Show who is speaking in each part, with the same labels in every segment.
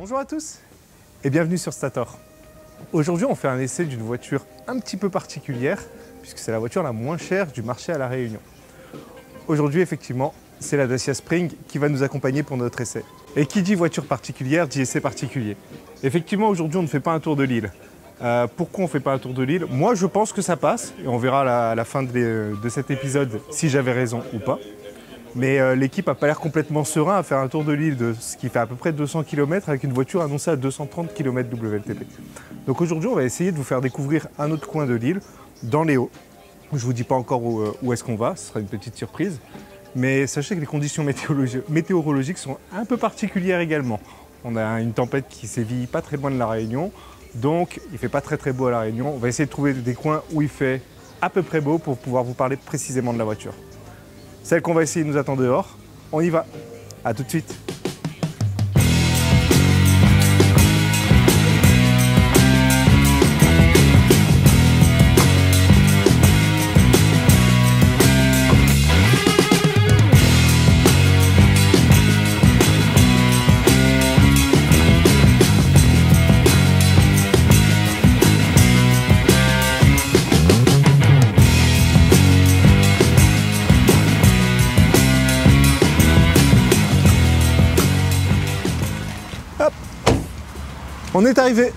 Speaker 1: Bonjour à tous et bienvenue sur Stator. Aujourd'hui on fait un essai d'une voiture un petit peu particulière puisque c'est la voiture la moins chère du marché à La Réunion. Aujourd'hui effectivement c'est la Dacia Spring qui va nous accompagner pour notre essai. Et qui dit voiture particulière dit essai particulier. Effectivement aujourd'hui on ne fait pas un tour de l'île. Pourquoi on ne fait pas un tour de l'île? Moi je pense que ça passe et on verra à la fin de cet épisode si j'avais raison ou pas. Mais l'équipe n'a pas l'air complètement serein à faire un tour de l'île de ce qui fait à peu près 200 km avec une voiture annoncée à 230 km WLTP. Donc aujourd'hui, on va essayer de vous faire découvrir un autre coin de l'île, dans les Hauts. Je ne vous dis pas encore où est-ce qu'on va, ce sera une petite surprise. Mais sachez que les conditions météorologiques sont un peu particulières également. On a une tempête qui sévit pas très loin de La Réunion, donc il ne fait pas très beau à La Réunion. On va essayer de trouver des coins où il fait à peu près beau pour pouvoir vous parler précisément de la voiture. Celle qu'on va essayer nous attend dehors. On y va. À tout de suite. On est arrivé,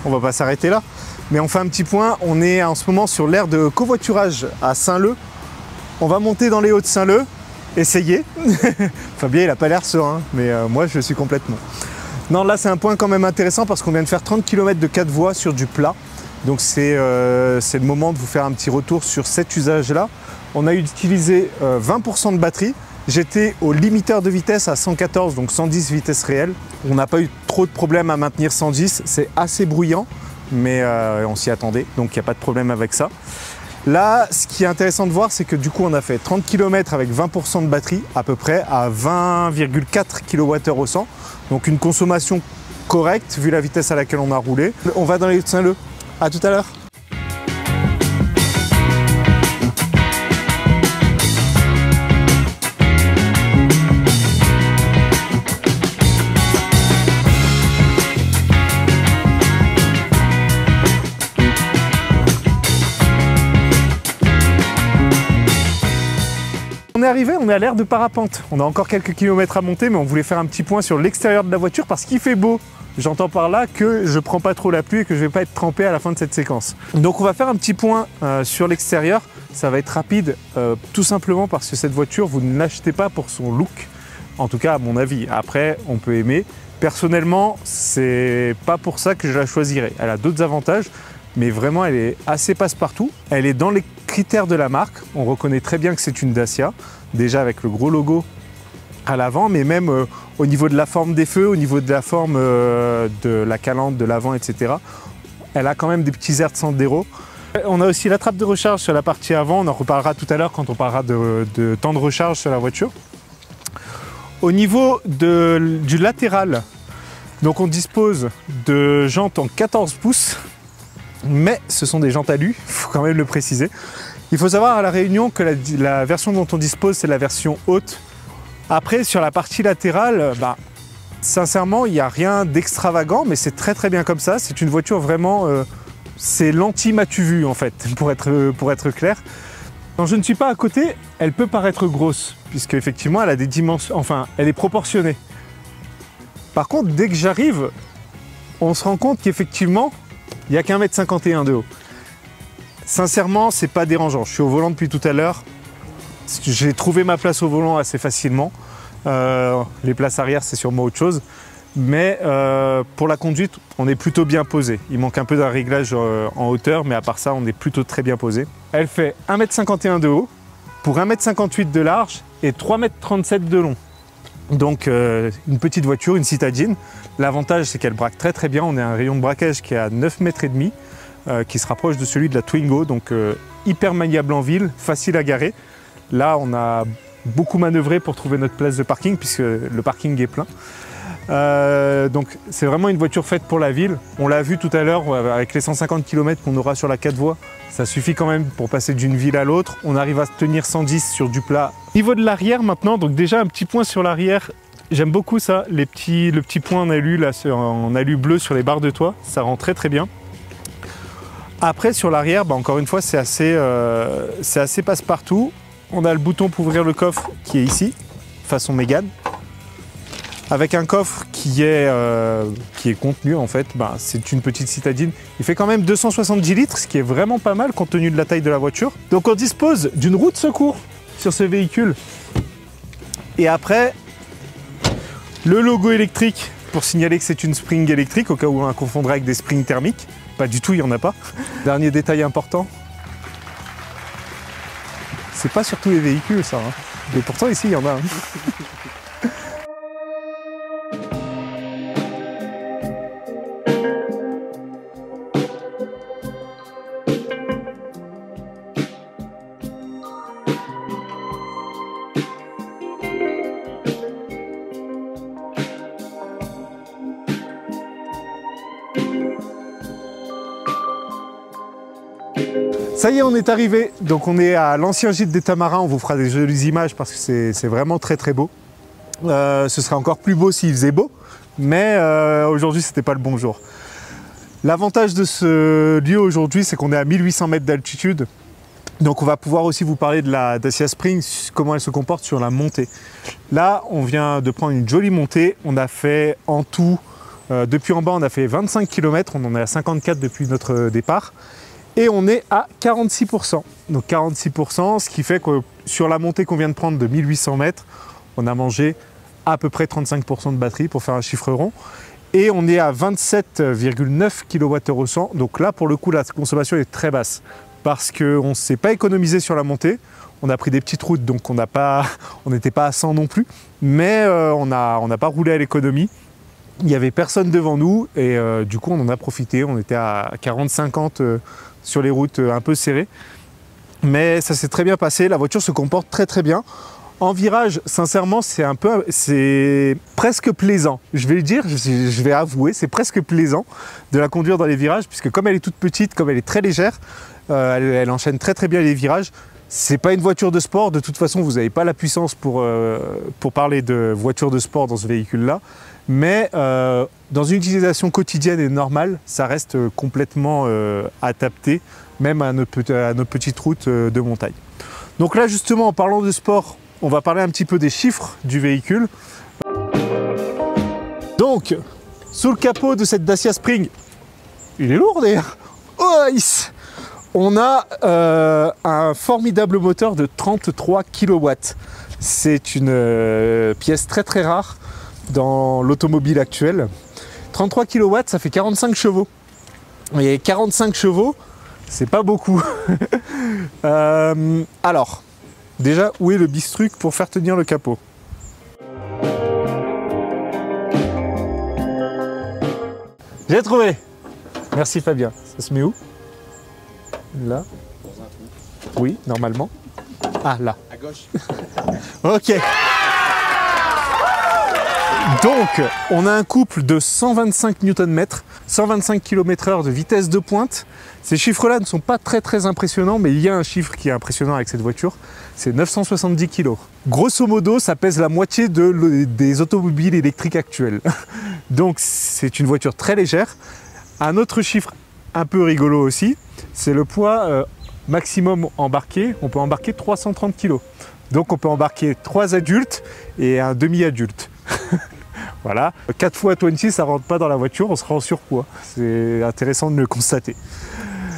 Speaker 1: on va pas s'arrêter là, mais on fait un petit point. On est en ce moment sur l'aire de covoiturage à Saint-Leu. On va monter dans les Hauts de Saint-Leu, essayer. Fabien il a pas l'air serein, mais moi je suis complètement. Non, là c'est un point quand même intéressant parce qu'on vient de faire 30 km de 4 voies sur du plat. Donc c'est le moment de vous faire un petit retour sur cet usage-là. On a utilisé 20% de batterie. J'étais au limiteur de vitesse à 114, donc 110 vitesse réelle. On n'a pas eu trop de problèmes à maintenir 110, c'est assez bruyant, mais on s'y attendait, donc il n'y a pas de problème avec ça. Là, ce qui est intéressant de voir, c'est que du coup, on a fait 30 km avec 20% de batterie, à peu près, à 20,4 kWh au 100. Donc une consommation correcte, vu la vitesse à laquelle on a roulé. On va dans les Hauts de Saint-Leu. À tout à l'heure. On est arrivé, on est à l'aire de parapente. On a encore quelques kilomètres à monter, mais on voulait faire un petit point sur l'extérieur de la voiture parce qu'il fait beau. J'entends par là que je prends pas trop la pluie et que je vais pas être trempé à la fin de cette séquence. Donc on va faire un petit point sur l'extérieur. Ça va être rapide, tout simplement parce que cette voiture, vous ne l'achetez pas pour son look. En tout cas, à mon avis. Après, on peut aimer. Personnellement, c'est pas pour ça que je la choisirais. Elle a d'autres avantages, mais vraiment, elle est assez passe-partout. Elle est dans les critères de la marque. On reconnaît très bien que c'est une Dacia, déjà avec le gros logo à l'avant, mais même au niveau de la forme des feux, au niveau de la forme de la calandre, de l'avant, etc. Elle a quand même des petits airs de Sandero. On a aussi la trappe de recharge sur la partie avant. On en reparlera tout à l'heure quand on parlera de temps de recharge sur la voiture. Au niveau du latéral, donc on dispose de jantes en 14 pouces. Mais ce sont des jantes alu, il faut quand même le préciser. Il faut savoir à La Réunion que la version dont on dispose, c'est la version haute. Après, sur la partie latérale, sincèrement, il n'y a rien d'extravagant, mais c'est très bien comme ça. C'est une voiture vraiment, c'est l'anti-m'as-tu vu en fait, pour être clair. Quand je ne suis pas à côté, elle peut paraître grosse, puisque effectivement, elle a des dimensions, enfin, elle est proportionnée. Par contre, dès que j'arrive, on se rend compte qu'effectivement, il n'y a qu'un mètre 51 de haut. Sincèrement, c'est pas dérangeant. Je suis au volant depuis tout à l'heure. J'ai trouvé ma place au volant assez facilement. Les places arrière, c'est sûrement autre chose. Mais pour la conduite, on est plutôt bien posé. Il manque un peu d'un réglage en hauteur, mais à part ça, on est plutôt très bien posé. Elle fait 1,51 m de haut, pour 1,58 m de large et 3,37 m de long. Donc une petite voiture, une citadine. L'avantage c'est qu'elle braque très bien. On a un rayon de braquage qui est à 9,5 m, qui se rapproche de celui de la Twingo, donc hyper maniable en ville, facile à garer. Là on a beaucoup manœuvré pour trouver notre place de parking puisque le parking est plein. Donc c'est vraiment une voiture faite pour la ville. On l'a vu tout à l'heure avec les 150 km qu'on aura sur la 4 voies. Ça suffit quand même pour passer d'une ville à l'autre. On arrive à tenir 110 sur du plat. Au niveau de l'arrière maintenant, donc déjà un petit point sur l'arrière. J'aime beaucoup ça, le petit point en alu, là, en alu bleu sur les barres de toit, ça rend très très bien. Après sur l'arrière, bah, encore une fois c'est assez passe-partout. On a le bouton pour ouvrir le coffre qui est ici, façon Mégane. Avec un coffre qui est contenu en fait, bah, c'est une petite citadine. Il fait quand même 270 litres, ce qui est vraiment pas mal compte tenu de la taille de la voiture. Donc on dispose d'une roue de secours sur ce véhicule. Et après, le logo électrique pour signaler que c'est une spring électrique, au cas où on la confondrait avec des springs thermiques. Pas du tout, il n'y en a pas. Dernier détail important, c'est pas sur tous les véhicules ça, hein. Mais pourtant ici il y en a. Hein. Ça y est, on est arrivé. Donc on est à l'ancien gîte des Tamarins. On vous fera des jolies images parce que c'est vraiment très très beau. Ce serait encore plus beau s'il faisait beau, mais aujourd'hui c'était pas le bon jour. L'avantage de ce lieu aujourd'hui, c'est qu'on est à 1800 mètres d'altitude. Donc on va pouvoir aussi vous parler de la Dacia Spring, comment elle se comporte sur la montée. Là, on vient de prendre une jolie montée. On a fait en tout, depuis en bas, on a fait 25 km. On en est à 54 depuis notre départ. Et on est à 46%. Donc 46%, ce qui fait que sur la montée qu'on vient de prendre de 1800 mètres, on a mangé à peu près 35% de batterie pour faire un chiffre rond. Et on est à 27,9 kWh au 100. Donc là, pour le coup, la consommation est très basse. Parce qu'on ne s'est pas économisé sur la montée. On a pris des petites routes, donc on n'était pas à 100 non plus. Mais on n'a pas roulé à l'économie. Il n'y avait personne devant nous et du coup, on en a profité. On était à 40-50 sur les routes un peu serrées. Mais ça s'est très bien passé. La voiture se comporte très très bien. En virage, sincèrement, c'est presque plaisant. Je vais le dire, je vais avouer, c'est presque plaisant de la conduire dans les virages, puisque comme elle est toute petite, comme elle est très légère, elle enchaîne très très bien les virages. C'est pas une voiture de sport, de toute façon, vous n'avez pas la puissance pour parler de voiture de sport dans ce véhicule-là. Mais dans une utilisation quotidienne et normale, ça reste complètement adapté, même à nos petites routes de montagne. Donc là, justement, en parlant de sport, on va parler un petit peu des chiffres du véhicule. Donc, sous le capot de cette Dacia Spring, il est lourd d'ailleurs, on a un formidable moteur de 33 kW. C'est une pièce très très rare dans l'automobile actuelle. 33 kW, ça fait 45 chevaux. Et 45 chevaux, c'est pas beaucoup. Alors, déjà, où est le bistruc pour faire tenir le capot? J'ai trouvé. Merci Fabien. Ça se met où? Là. Oui, normalement. Ah, là.
Speaker 2: À gauche.
Speaker 1: Ok. Donc, on a un couple de 125 Nm, 125 km/h de vitesse de pointe. Ces chiffres-là ne sont pas très très impressionnants, mais il y a un chiffre qui est impressionnant avec cette voiture, c'est 970 kg. Grosso modo, ça pèse la moitié des automobiles électriques actuelles. Donc, c'est une voiture très légère. Un autre chiffre un peu rigolo aussi, c'est le poids maximum embarqué. On peut embarquer 330 kg. Donc, on peut embarquer 3 adultes et un demi-adulte. Voilà, 4 fois 20, ça ne rentre pas dans la voiture, on sera en surpoids. C'est intéressant de le constater.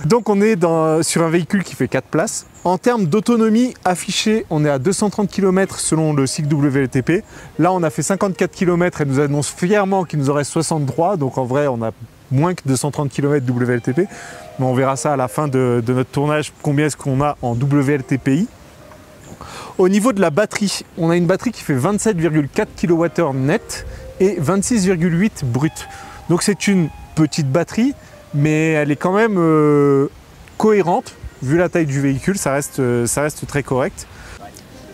Speaker 1: Donc on est sur un véhicule qui fait 4 places. En termes d'autonomie affichée, on est à 230 km selon le cycle WLTP. Là, on a fait 54 km et nous annonce fièrement qu'il nous en reste 63. Donc en vrai, on a moins que 230 km WLTP. Mais on verra ça à la fin de notre tournage, combien est-ce qu'on a en WLTPI. Au niveau de la batterie, on a une batterie qui fait 27,4 kWh net et 26,8 brut. Donc c'est une petite batterie, mais elle est quand même cohérente. Vu la taille du véhicule, ça reste très correct.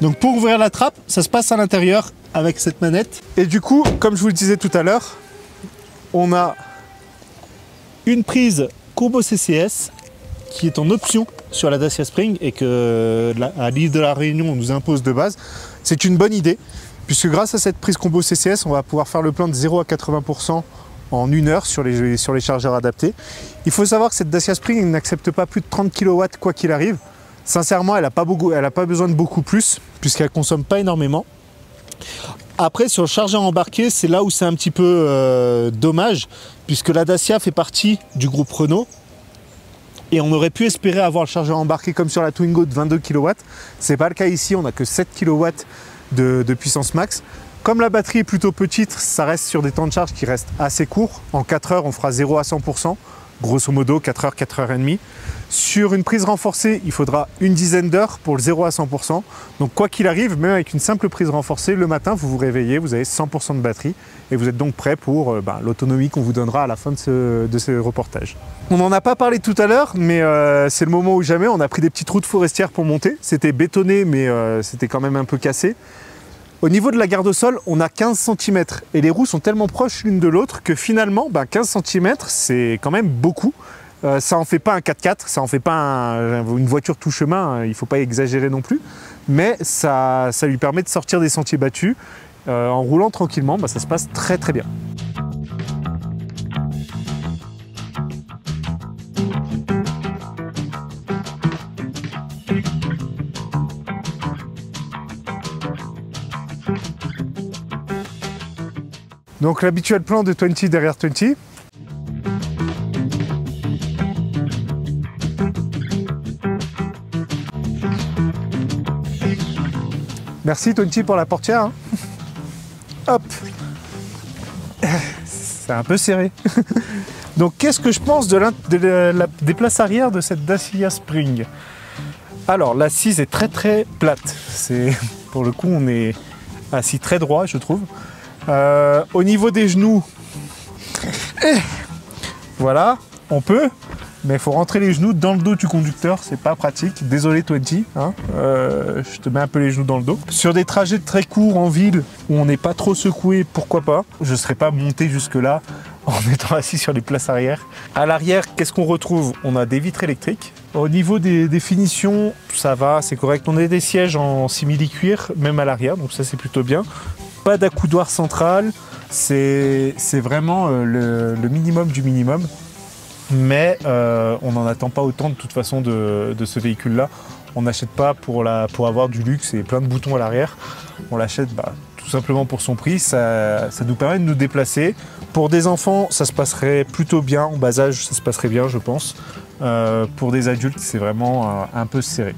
Speaker 1: Donc pour ouvrir la trappe, ça se passe à l'intérieur avec cette manette. Et du coup, comme je vous le disais tout à l'heure, on a une prise Combo CCS qui est en option sur la Dacia Spring et que à l'île de la Réunion on nous impose de base. C'est une bonne idée puisque grâce à cette prise combo CCS, on va pouvoir faire le plein de 0 à 80% en 1 heure sur les chargeurs adaptés. Il faut savoir que cette Dacia Spring n'accepte pas plus de 30 kW quoi qu'il arrive. Sincèrement, elle n'a pas besoin de beaucoup plus, puisqu'elle ne consomme pas énormément. Après, sur le chargeur embarqué, c'est là où c'est un petit peu dommage, puisque la Dacia fait partie du groupe Renault. Et on aurait pu espérer avoir le chargeur embarqué comme sur la Twingo de 22 kW. Ce n'est pas le cas ici, on n'a que 7 kW de puissance max. Comme la batterie est plutôt petite, ça reste sur des temps de charge qui restent assez courts. En 4 heures, on fera 0 à 100%. Grosso modo, 4 heures, 4 heures et demie. Sur une prise renforcée, il faudra une dizaine d'heures pour le 0 à 100%. Donc quoi qu'il arrive, même avec une simple prise renforcée, le matin, vous vous réveillez, vous avez 100% de batterie et vous êtes donc prêt pour l'autonomie qu'on vous donnera à la fin de ce reportage. On n'en a pas parlé tout à l'heure, mais c'est le moment ou jamais. On a pris des petites routes forestières pour monter. C'était bétonné, mais c'était quand même un peu cassé. Au niveau de la garde au sol, on a 15 cm et les roues sont tellement proches l'une de l'autre que finalement, 15 cm, c'est quand même beaucoup. Ça en fait pas un 4x4, ça en fait pas une voiture tout chemin, il ne faut pas exagérer non plus, mais ça lui permet de sortir des sentiers battus. En roulant tranquillement, ça se passe très très bien. Donc l'habituel plan de 20 derrière 20. Merci 20 pour la portière. Hein. Hop. C'est un peu serré. Donc qu'est-ce que je pense des places arrière de cette Dacia Spring? Alors l'assise est très très plate. Pour le coup on est assis très droit je trouve. Au niveau des genoux, voilà, on peut, mais il faut rentrer les genoux dans le dos du conducteur, c'est pas pratique. Désolé 20, hein, je te mets un peu les genoux dans le dos. Sur des trajets très courts en ville où on n'est pas trop secoué, pourquoi pas. Je ne serais pas monté jusque là en étant assis sur les places arrière. À l'arrière, qu'est-ce qu'on retrouve? On a des vitres électriques. Au niveau des finitions, ça va, c'est correct. On a des sièges en simili-cuir, même à l'arrière, donc ça c'est plutôt bien. Pas d'accoudoir central, c'est vraiment le minimum du minimum. Mais on n'en attend pas autant de toute façon de ce véhicule-là. On n'achète pas pour avoir du luxe et plein de boutons à l'arrière. On l'achète tout simplement pour son prix. Ça nous permet de nous déplacer. Pour des enfants, ça se passerait plutôt bien. En bas âge, ça se passerait bien, je pense. Pour des adultes, c'est vraiment un peu serré.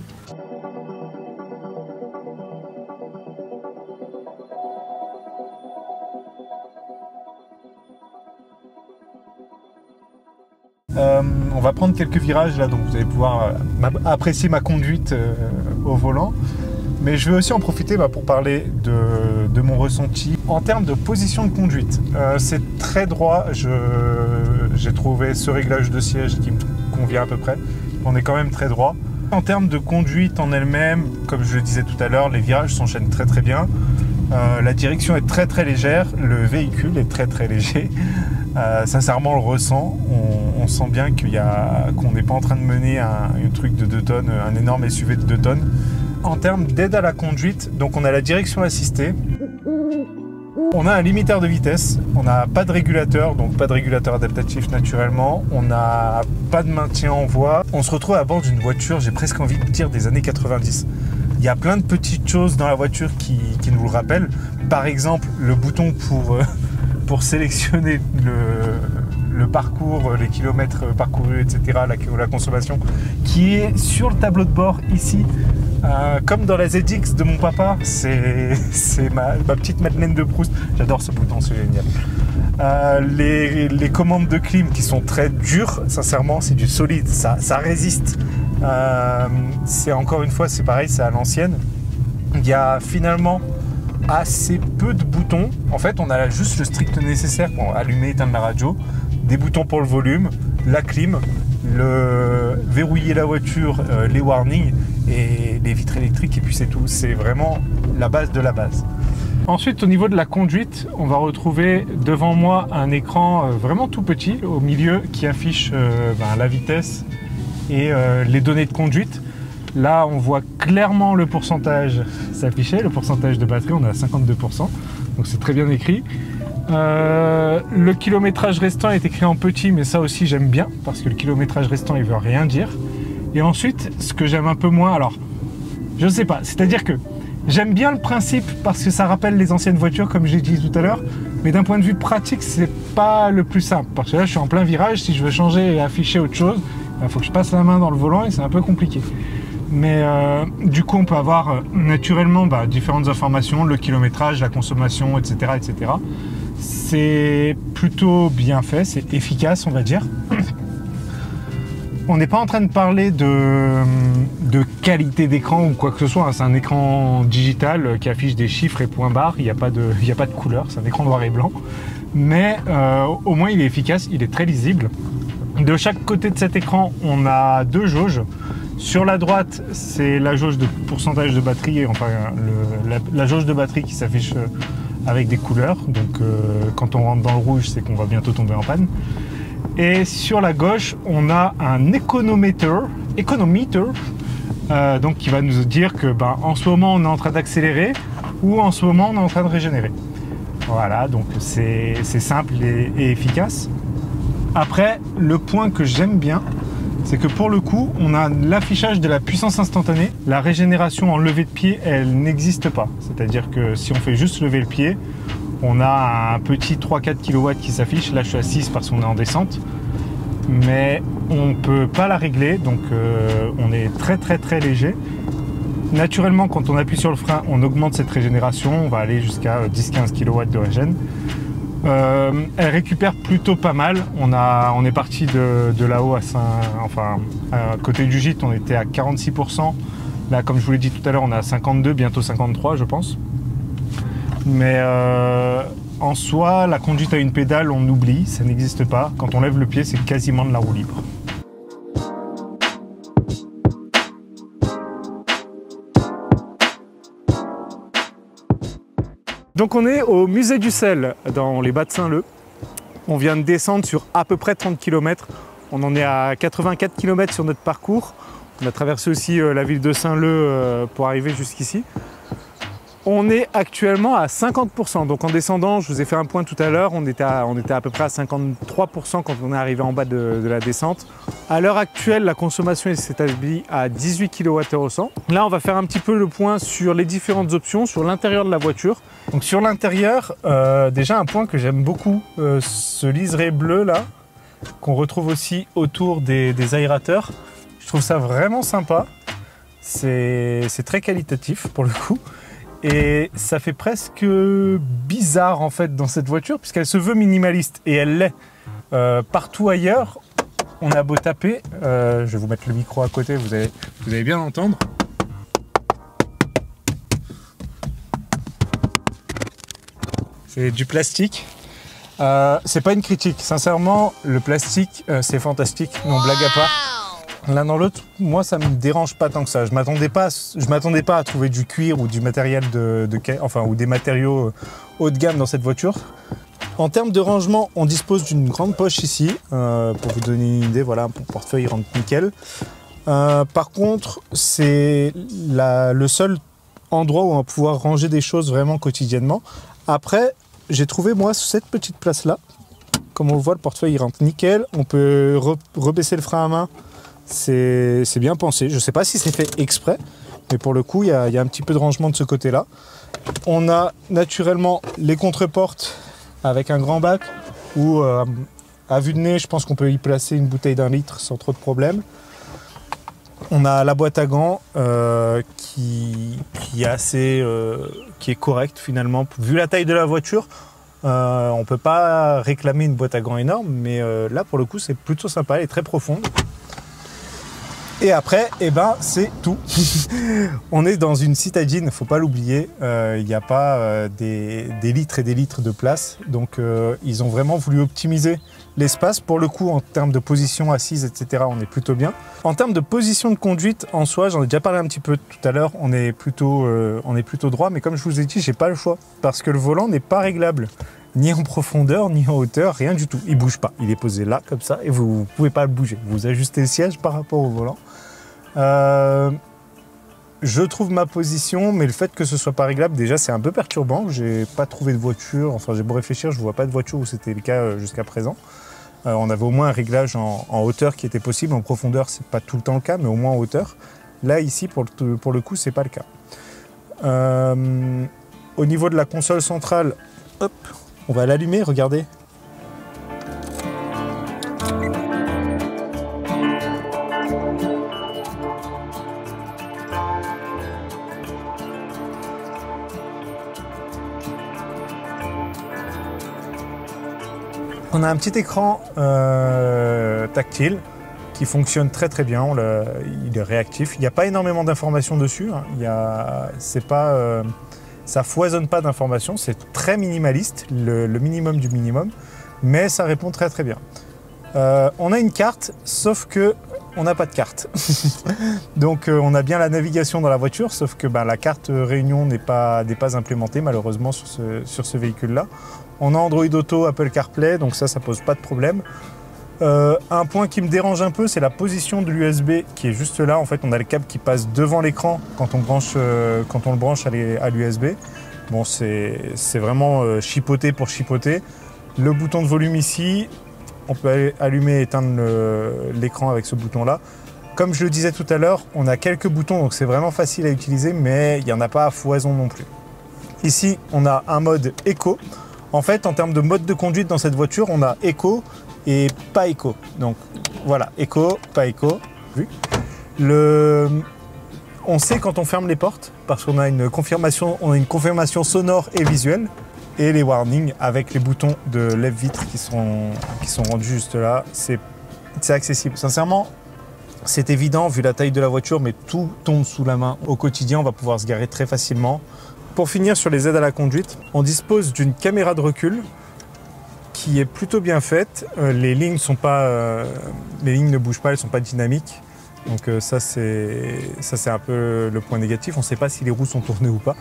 Speaker 1: On va prendre quelques virages là, donc vous allez pouvoir apprécier ma conduite au volant. Mais je vais aussi en profiter pour parler de mon ressenti en termes de position de conduite. C'est très droit, j'ai trouvé ce réglage de siège qui me convient à peu près. On est quand même très droit. En termes de conduite en elle-même, comme je le disais tout à l'heure, les virages s'enchaînent très très bien. La direction est très très légère, le véhicule est très très léger. Sincèrement, on le ressent, on sent bien qu'on n'est pas en train de mener un truc de 2 tonnes, un énorme SUV de 2 tonnes. En termes d'aide à la conduite, donc on a la direction assistée, on a un limiteur de vitesse, on n'a pas de régulateur, donc pas de régulateur adaptatif naturellement, on n'a pas de maintien en voie. On se retrouve à bord d'une voiture, j'ai presque envie de dire des années 90. Il y a plein de petites choses dans la voiture qui nous le rappellent. Par exemple, le bouton pour sélectionner le parcours, les kilomètres parcourus, etc., la consommation, qui est sur le tableau de bord ici. Comme dans la ZX de mon papa, c'est ma petite Madeleine de Proust. J'adore ce bouton, c'est génial. Les commandes de clim qui sont très dures, sincèrement, c'est du solide, ça résiste. C'est encore une fois, c'est pareil, c'est à l'ancienne. Il y a finalement assez peu de boutons. En fait, on a juste le strict nécessaire pour allumer et éteindre la radio, des boutons pour le volume, la clim, verrouiller la voiture, les warnings et les vitres électriques, et puis c'est tout. C'est vraiment la base de la base. Ensuite, au niveau de la conduite, on va retrouver devant moi un écran vraiment tout petit au milieu qui affiche la vitesse et les données de conduite. Là, on voit clairement le pourcentage s'afficher. Le pourcentage de batterie, on est à 52%. Donc c'est très bien écrit. Le kilométrage restant est écrit en petit, mais ça aussi j'aime bien, parce que le kilométrage restant, il veut rien dire. Et ensuite, ce que j'aime un peu moins, alors, je sais pas, c'est-à-dire que j'aime bien le principe parce que ça rappelle les anciennes voitures, comme j'ai dit tout à l'heure, mais d'un point de vue pratique, c'est pas le plus simple. Parce que là, je suis en plein virage, si je veux changer et afficher autre chose, il faut que je passe la main dans le volant et c'est un peu compliqué. Mais du coup, on peut avoir naturellement différentes informations, le kilométrage, la consommation, etc. etc. C'est plutôt bien fait, c'est efficace, on va dire. On n'est pas en train de parler de qualité d'écran ou quoi que ce soit, hein. C'est un écran digital qui affiche des chiffres et points barres, il n'y a pas de couleur, c'est un écran noir et blanc. Mais au moins il est efficace, il est très lisible. De chaque côté de cet écran, on a deux jauges. Sur la droite, c'est la jauge de pourcentage de batterie, enfin la jauge de batterie qui s'affiche avec des couleurs. Donc quand on rentre dans le rouge, c'est qu'on va bientôt tomber en panne. Et sur la gauche, on a un économètre, donc qui va nous dire que en ce moment on est en train d'accélérer ou en ce moment on est en train de régénérer. Voilà, donc c'est simple et efficace. Après, le point que j'aime bien, c'est que pour le coup, on a l'affichage de la puissance instantanée. La régénération en levée de pied, elle n'existe pas. C'est-à-dire que si on fait juste lever le pied, on a un petit 3-4 kW qui s'affiche. Là, je suis à 6 parce qu'on est en descente. Mais on ne peut pas la régler, donc on est très très très léger. Naturellement, quand on appuie sur le frein, on augmente cette régénération. On va aller jusqu'à 10-15 kW de régène. Elle récupère plutôt pas mal. On est parti de là-haut à côté du gîte, on était à 46%. Là, comme je vous l'ai dit tout à l'heure, on est à 52, bientôt 53, je pense. Mais en soi, la conduite à une pédale, on oublie, ça n'existe pas. Quand on lève le pied, c'est quasiment de la roue libre. Donc on est au musée du sel dans les Bas de Saint-Leu. On vient de descendre sur à peu près 30 km. On en est à 84 km sur notre parcours. On a traversé aussi la ville de Saint-Leu pour arriver jusqu'ici. On est actuellement à 50%. Donc en descendant, je vous ai fait un point tout à l'heure, on était à peu près à 53% quand on est arrivé en bas de la descente. À l'heure actuelle, la consommation s'est établie à 18 kWh au 100. Là, on va faire un petit peu le point sur les différentes options, sur l'intérieur de la voiture. Donc sur l'intérieur, déjà un point que j'aime beaucoup, ce liseré bleu là, qu'on retrouve aussi autour des aérateurs. Je trouve ça vraiment sympa. C'est très qualitatif pour le coup. Et ça fait presque bizarre en fait dans cette voiture puisqu'elle se veut minimaliste et elle l'est. Partout ailleurs, on a beau taper, je vais vous mettre le micro à côté, vous allez bien entendre. C'est du plastique. C'est pas une critique, sincèrement, le plastique c'est fantastique, non blague à part. L'un dans l'autre, moi ça me dérange pas tant que ça. Je m'attendais pas à trouver du cuir ou du matériel ou des matériaux haut de gamme dans cette voiture. En termes de rangement, on dispose d'une grande poche ici, pour vous donner une idée, voilà, mon portefeuille il rentre nickel. Par contre, c'est le seul endroit où on va pouvoir ranger des choses vraiment quotidiennement. Après, j'ai trouvé moi cette petite place là. Comme on le voit, le portefeuille il rentre nickel. On peut rebaisser le frein à main. C'est bien pensé. Je ne sais pas si c'est fait exprès, mais pour le coup, il y a un petit peu de rangement de ce côté-là. On a naturellement les contreportes avec un grand bac où, à vue de nez, je pense qu'on peut y placer une bouteille d'1 litre sans trop de problème. On a la boîte à gants qui est correcte finalement. Vu la taille de la voiture, on ne peut pas réclamer une boîte à gants énorme, mais là pour le coup c'est plutôt sympa, elle est très profonde. Et après, c'est tout. On est dans une citadine, faut pas l'oublier. Il n'y a pas des litres et des litres de place. Donc, ils ont vraiment voulu optimiser l'espace. Pour le coup, en termes de position assise, etc., on est plutôt bien. En termes de position de conduite, en soi, j'en ai déjà parlé un petit peu tout à l'heure, on est plutôt droit. Mais comme je vous ai dit, j'ai pas le choix. Parce que le volant n'est pas réglable. Ni en profondeur, ni en hauteur, rien du tout. Il bouge pas. Il est posé là, comme ça, et vous ne pouvez pas le bouger. Vous ajustez le siège par rapport au volant. Je trouve ma position, mais le fait que ce soit pas réglable, déjà c'est un peu perturbant. J'ai pas trouvé de voiture, enfin j'ai beau réfléchir, je vois pas de voiture où c'était le cas jusqu'à présent. On avait au moins un réglage en hauteur qui était possible, en profondeur c'est pas tout le temps le cas, mais au moins en hauteur. Là ici pour le coup c'est pas le cas. Au niveau de la console centrale, hop, on va l'allumer, regardez. On a un petit écran tactile qui fonctionne très très bien, il est réactif. Il n'y a pas énormément d'informations dessus, hein. Ça foisonne pas d'informations, c'est très minimaliste, le minimum du minimum, mais ça répond très très bien. On a une carte, sauf que on n'a pas de carte. Donc on a bien la navigation dans la voiture, sauf que la carte Réunion n'est pas implémentée malheureusement sur ce véhicule-là. On a Android Auto, Apple CarPlay, donc ça pose pas de problème. Un point qui me dérange un peu, c'est la position de l'USB qui est juste là. En fait, on a le câble qui passe devant l'écran quand on le branche à l'USB. Bon, c'est vraiment chipoté pour chipoter. Le bouton de volume ici, on peut allumer et éteindre l'écran avec ce bouton-là. Comme je le disais tout à l'heure, on a quelques boutons, donc c'est vraiment facile à utiliser, mais il n'y en a pas à foison non plus. Ici, on a un mode éco. En fait, en termes de mode de conduite dans cette voiture, on a éco et pas éco. Donc voilà, éco, pas éco. Vu. On sait quand on ferme les portes parce qu'on a une confirmation sonore et visuelle. Et les warnings avec les boutons de lève-vitre qui sont rendus juste là, c'est accessible. Sincèrement, c'est évident vu la taille de la voiture, mais tout tombe sous la main. Au quotidien, on va pouvoir se garer très facilement. Pour finir sur les aides à la conduite, on dispose d'une caméra de recul qui est plutôt bien faite. Les lignes ne bougent pas, elles ne sont pas dynamiques. Donc ça c'est un peu le point négatif. On ne sait pas si les roues sont tournées ou pas.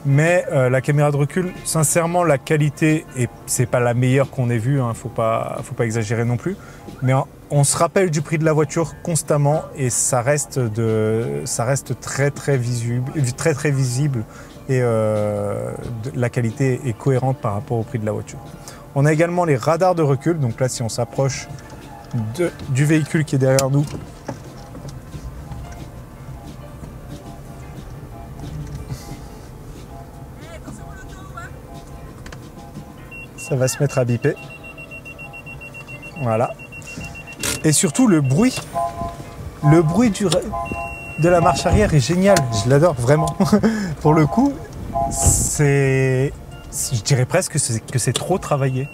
Speaker 1: Mais la caméra de recul, sincèrement, la qualité, c'est pas la meilleure qu'on ait vue, hein, faut pas exagérer non plus. Mais on se rappelle du prix de la voiture constamment et ça reste très très visible et la qualité est cohérente par rapport au prix de la voiture. On a également les radars de recul, donc là si on s'approche du véhicule qui est derrière nous, ça va se mettre à biper. Voilà. Et surtout le bruit. Le bruit de la marche arrière est génial. Je l'adore vraiment. Pour le coup, je dirais presque que c'est trop travaillé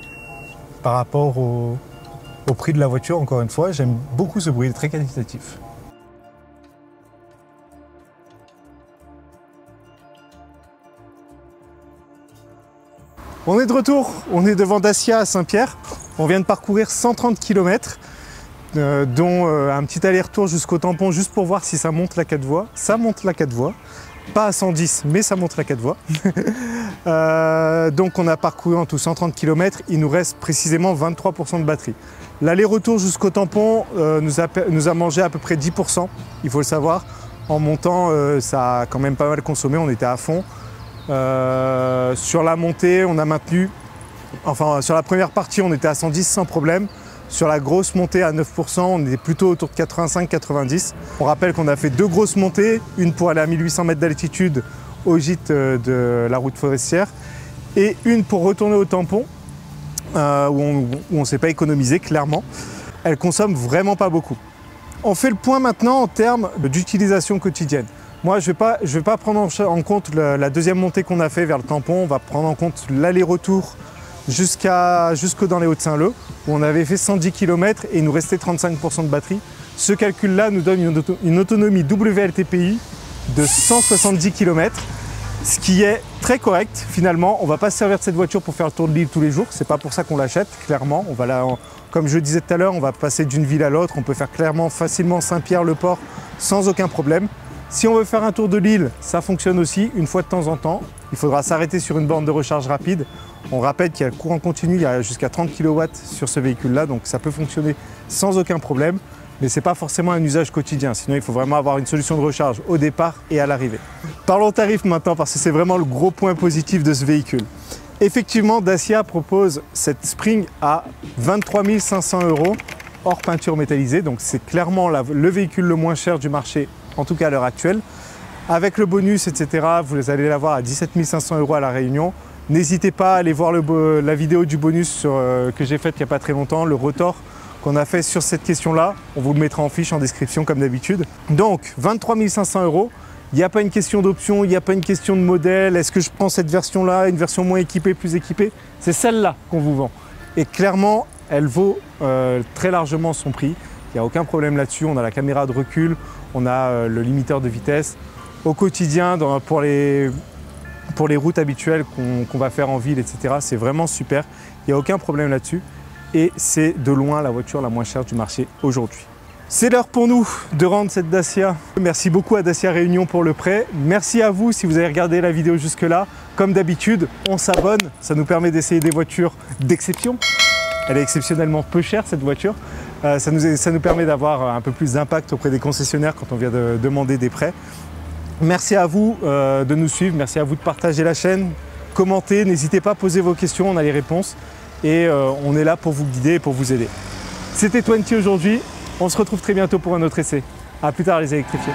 Speaker 1: par rapport au prix de la voiture. Encore une fois, j'aime beaucoup ce bruit, il est très qualitatif. On est de retour, on est devant Dacia à Saint-Pierre. On vient de parcourir 130 km, dont un petit aller-retour jusqu'au tampon, juste pour voir si ça monte la 4 voies. Ça monte la 4 voies, pas à 110, mais ça monte la 4 voies. Donc on a parcouru en tout 130 km, il nous reste précisément 23% de batterie. L'aller-retour jusqu'au tampon nous a mangé à peu près 10%, il faut le savoir. En montant, ça a quand même pas mal consommé, on était à fond. Sur la montée, on a maintenu, enfin sur la première partie, on était à 110 sans problème. Sur la grosse montée à 9%, on était plutôt autour de 85-90. On rappelle qu'on a fait deux grosses montées, une pour aller à 1800 mètres d'altitude au gîte de la route forestière et une pour retourner au tampon où on ne s'est pas économisé clairement. Elle consomme vraiment pas beaucoup. On fait le point maintenant en termes d'utilisation quotidienne. Moi, je vais pas prendre en compte la deuxième montée qu'on a fait vers le tampon. On va prendre en compte l'aller-retour jusque dans les Hauts-de-Saint-Leu, où on avait fait 110 km et il nous restait 35% de batterie. Ce calcul-là nous donne une autonomie WLTPI de 170 km, ce qui est très correct finalement. On ne va pas se servir de cette voiture pour faire le tour de l'île tous les jours. C'est pas pour ça qu'on l'achète, clairement. Comme je le disais tout à l'heure, on va passer d'une ville à l'autre. On peut faire clairement facilement Saint-Pierre-le-Port sans aucun problème. Si on veut faire un tour de l'île, ça fonctionne aussi une fois de temps en temps. Il faudra s'arrêter sur une borne de recharge rapide. On rappelle qu'il y a le courant continu, il y a jusqu'à 30 kW sur ce véhicule-là, donc ça peut fonctionner sans aucun problème. mais ce n'est pas forcément un usage quotidien. Sinon, il faut vraiment avoir une solution de recharge au départ et à l'arrivée. Parlons tarifs maintenant, parce que c'est vraiment le gros point positif de ce véhicule. Effectivement, Dacia propose cette Spring à 23 500 € hors peinture métallisée. Donc c'est clairement le véhicule le moins cher du marché, en tout cas à l'heure actuelle. Avec le bonus, etc., vous allez l'avoir à 17 500 € à La Réunion. N'hésitez pas à aller voir la vidéo du bonus que j'ai faite il n'y a pas très longtemps, le rotor qu'on a fait sur cette question-là. On vous le mettra en fiche en description comme d'habitude. Donc 23 500 €. Il n'y a pas une question d'option, il n'y a pas une question de modèle. Est-ce que je prends cette version-là, une version moins équipée, plus équipée? C'est celle-là qu'on vous vend. Et clairement, elle vaut très largement son prix. Il n'y a aucun problème là-dessus. On a la caméra de recul, on a le limiteur de vitesse. Au quotidien, pour les routes habituelles qu'on va faire en ville, etc., c'est vraiment super. Il n'y a aucun problème là-dessus. Et c'est de loin la voiture la moins chère du marché aujourd'hui. C'est l'heure pour nous de rendre cette Dacia. Merci beaucoup à Dacia Réunion pour le prêt. Merci à vous si vous avez regardé la vidéo jusque-là. Comme d'habitude, on s'abonne. Ça nous permet d'essayer des voitures d'exception. Elle est exceptionnellement peu chère cette voiture. Ça nous permet d'avoir un peu plus d'impact auprès des concessionnaires quand on vient de demander des prêts. Merci à vous de nous suivre. Merci à vous de partager la chaîne. Commentez, n'hésitez pas à poser vos questions, on a les réponses. Et on est là pour vous guider et pour vous aider. C'était 20 aujourd'hui. On se retrouve très bientôt pour un autre essai. A plus tard les électrifiés.